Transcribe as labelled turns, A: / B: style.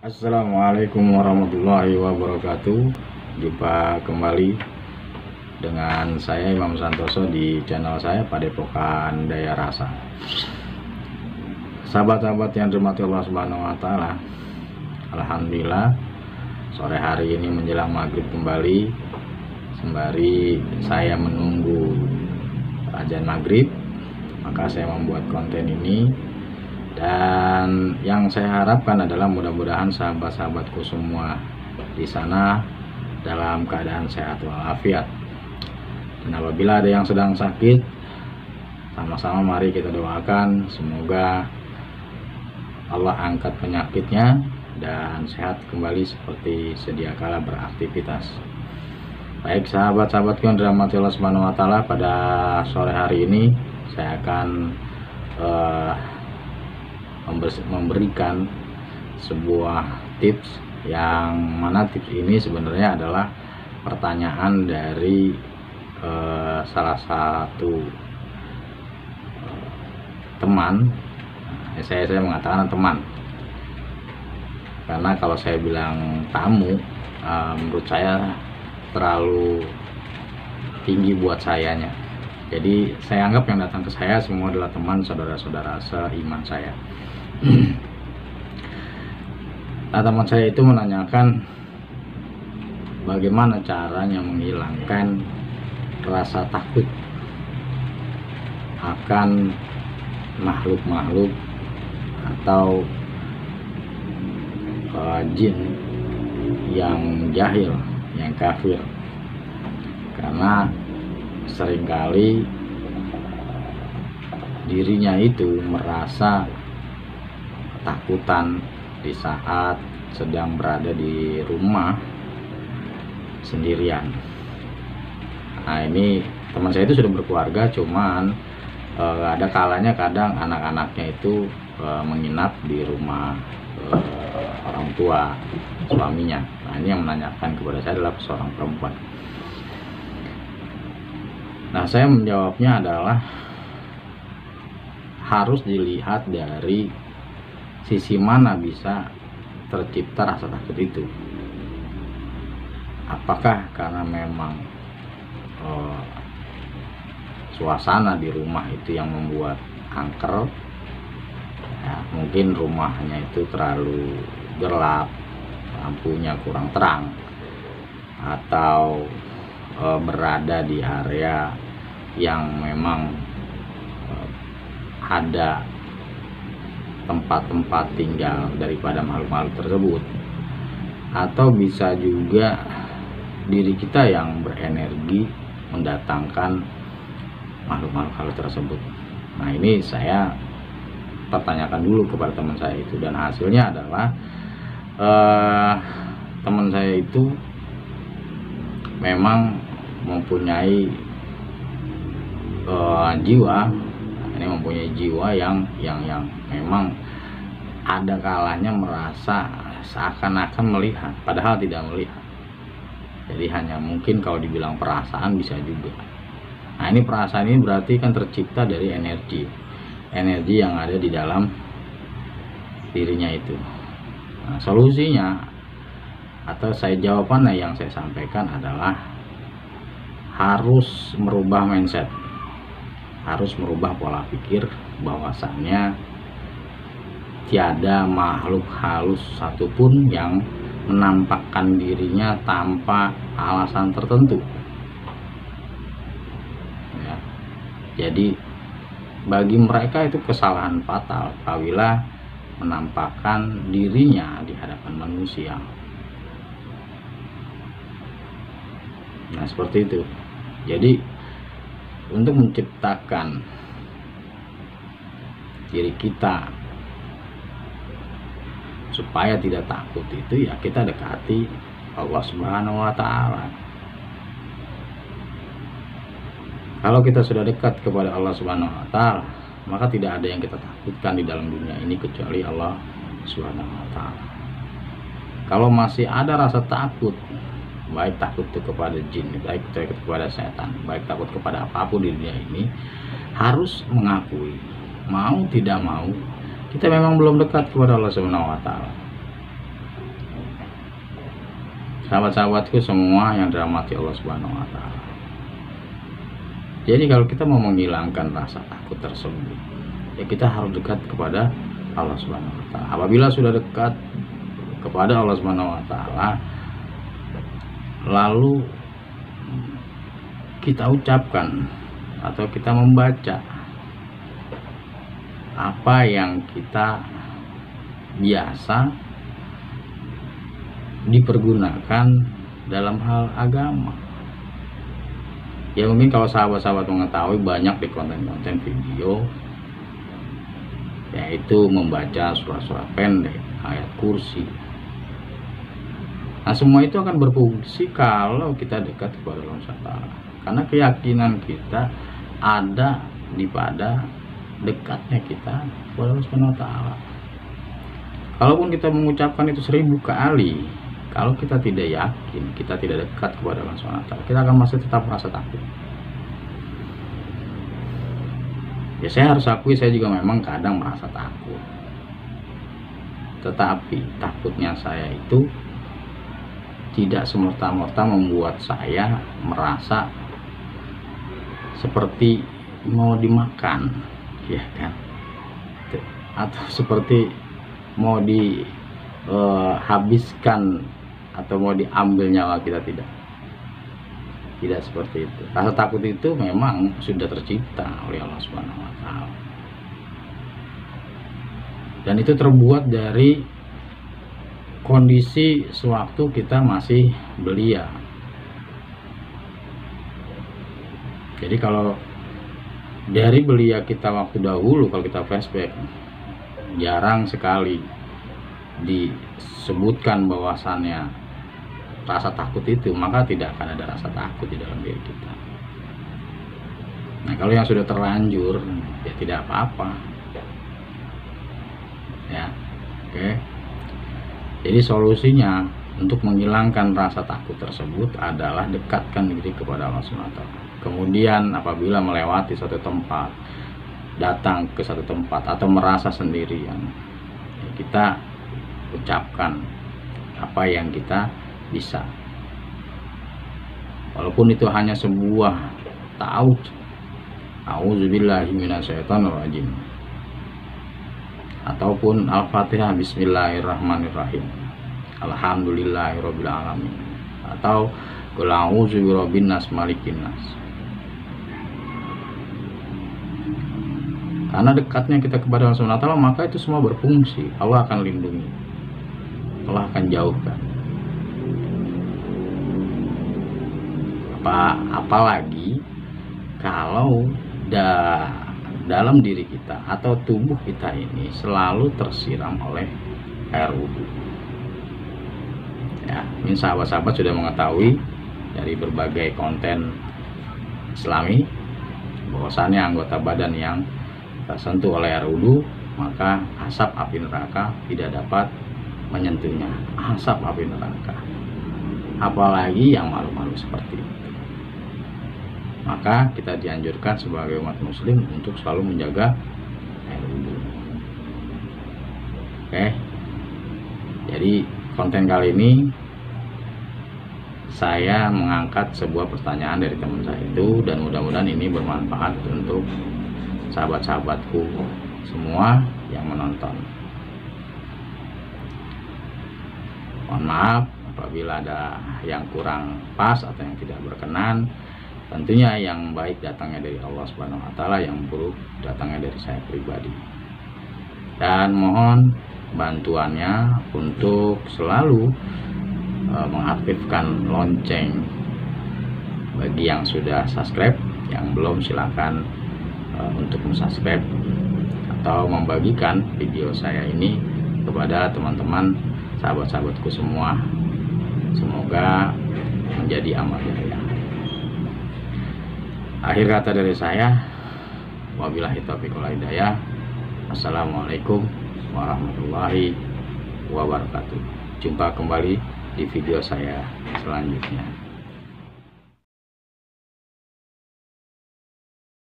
A: Assalamualaikum warahmatullahi wabarakatuh. Jumpa kembali dengan saya Imam Santoso di channel saya Padepokan Daya Rasa. Sahabat-sahabat yang dirahmati Allah Subhanahu wa taala. Alhamdulillah sore hari ini menjelang maghrib kembali, sembari saya menunggu azan maghrib, maka saya membuat konten ini. Dan yang saya harapkan adalah mudah-mudahan sahabat-sahabatku semua di sana dalam keadaan sehat walafiat. Dan apabila ada yang sedang sakit, sama-sama mari kita doakan semoga Allah angkat penyakitnya dan sehat kembali seperti sedia kala beraktivitas. Baik sahabat-sahabatku yang dirahmati Allah Subhanahu wa taala, pada sore hari ini saya akan memberikan sebuah tips, yang mana tips ini sebenarnya adalah pertanyaan dari salah satu teman. Saya mengatakan teman karena kalau saya bilang tamu, menurut saya terlalu tinggi buat sayanya. Jadi saya anggap yang datang ke saya semua adalah teman, saudara-saudara seiman saya. Nah, teman saya itu menanyakan bagaimana caranya menghilangkan rasa takut akan makhluk-makhluk atau jin yang jahil, yang kafir, karena seringkali dirinya itu merasa ketakutan di saat sedang berada di rumah sendirian. Nah, ini teman saya itu sudah berkeluarga, cuman ada kalanya kadang anak-anaknya itu menginap di rumah orang tua suaminya. Nah, ini yang menanyakan kepada saya adalah seorang perempuan. Nah, saya menjawabnya adalah harus dilihat dari sisi mana bisa tercipta rasa takut itu. Apakah karena memang suasana di rumah itu yang membuat angker, ya, mungkin rumahnya itu terlalu gelap, lampunya kurang terang, atau berada di area yang memang ada tempat-tempat tinggal daripada makhluk-makhluk tersebut, atau bisa juga diri kita yang berenergi mendatangkan makhluk-makhluk tersebut. Nah, ini saya pertanyakan dulu kepada teman saya itu, dan hasilnya adalah teman saya itu memang mempunyai jiwa yang memang ada kalanya merasa seakan-akan melihat padahal tidak melihat. Jadi hanya mungkin kalau dibilang perasaan bisa juga. Nah, ini perasaan ini berarti kan tercipta dari energi yang ada di dalam dirinya itu. Nah, solusinya atau jawabannya yang saya sampaikan adalah harus merubah mindset, harus merubah pola pikir bahwasannya tiada makhluk halus satupun yang menampakkan dirinya tanpa alasan tertentu. Ya, jadi bagi mereka itu kesalahan fatal apabila menampakkan dirinya di hadapan manusia. Nah, seperti itu. Jadi untuk menciptakan diri kita supaya tidak takut itu, ya kita dekati Allah Subhanahu wa taala. Kalau kita sudah dekat kepada Allah Subhanahu wa taala, maka tidak ada yang kita takutkan di dalam dunia ini kecuali Allah Subhanahu wa taala. Kalau masih ada rasa takut, baik takut itu kepada jin, baik takut kepada setan, baik takut kepada apapun di dunia ini, harus mengakui, mau tidak mau, kita memang belum dekat kepada Allah Subhanahu wa taala. sahabat-sahabatku semua yang dirahmati Allah Subhanahu wa taala. Jadi kalau kita mau menghilangkan rasa takut tersebut, ya kita harus dekat kepada Allah Subhanahu wa taala. Apabila sudah dekat kepada Allah Subhanahu wa taala, lalu kita ucapkan atau kita membaca apa yang kita biasa dipergunakan dalam hal agama. Ya mungkin kalau sahabat-sahabat mengetahui, banyak di konten-konten video yaitu membaca surat-surat pendek, ayat kursi. Nah semua itu akan berfungsi kalau kita dekat kepada Allah SWT, karena keyakinan kita ada di pada dekatnya kita kepada Allah SWT. Kalaupun kita mengucapkan itu 1000 kali, kalau kita tidak yakin, kita tidak dekat kepada Allah SWT, kita akan masih tetap merasa takut. Ya saya harus akui, saya juga memang kadang merasa takut. Tetapi takutnya saya itu tidak semerta-merta membuat saya merasa seperti mau dimakan, ya kan? Atau seperti mau dihabiskan atau mau diambil nyawa kita, tidak seperti itu. Rasa takut itu memang sudah tercipta oleh Allah Subhanahu wa taala. Dan itu terbuat dari kondisi sewaktu kita masih belia. Jadi kalau dari belia kita waktu dahulu, kalau kita flashback, jarang sekali disebutkan bahwasannya rasa takut itu, maka tidak akan ada rasa takut di dalam diri kita. Nah kalau yang sudah terlanjur, ya tidak apa-apa ya. Oke, jadi solusinya untuk menghilangkan rasa takut tersebut adalah dekatkan diri kepada Allah SWT. Kemudian apabila melewati suatu tempat, datang ke satu tempat atau merasa sendirian, ya kita ucapkan apa yang kita bisa, walaupun itu hanya sebuah ta'awudz, a'udzubillahi minasyaitonirrajim, ataupun Al-Fatihah, Bismillahirrahmanirrahim, Alhamdulillahirabbil alamin, atau Qul a'udzu birabbin nas malikin nas. Karena dekatnya kita kepada Allah Subhanahu wa taala, maka itu semua berfungsi. Allah akan lindungi, Allah akan jauhkan. Apalagi kalau dalam diri kita atau tubuh kita ini selalu tersiram oleh air wudhu. Ya, ini sahabat-sahabat sudah mengetahui dari berbagai konten Islami bahwasannya anggota badan yang tersentuh oleh air wudhu, maka asap api neraka tidak dapat menyentuhnya. Asap api neraka, apalagi yang malu-malu seperti itu. Maka kita dianjurkan sebagai umat muslim untuk selalu menjaga air wudhu. Oke, jadi konten kali ini saya mengangkat sebuah pertanyaan dari teman saya itu, dan mudah-mudahan ini bermanfaat untuk sahabat-sahabatku semua yang menonton. Mohon maaf apabila ada yang kurang pas atau yang tidak berkenan. Tentunya yang baik datangnya dari Allah Subhanahu wa taala, yang buruk datangnya dari saya pribadi. Dan mohon bantuannya untuk selalu mengaktifkan lonceng bagi yang sudah subscribe. Yang belum silakan untuk subscribe atau membagikan video saya ini kepada teman-teman sahabat-sahabatku semua. Semoga menjadi amal jariah. Akhir kata dari saya, wabillahi taufiq wal hidayah. Assalamualaikum warahmatullahi wabarakatuh. Jumpa kembali di video saya selanjutnya.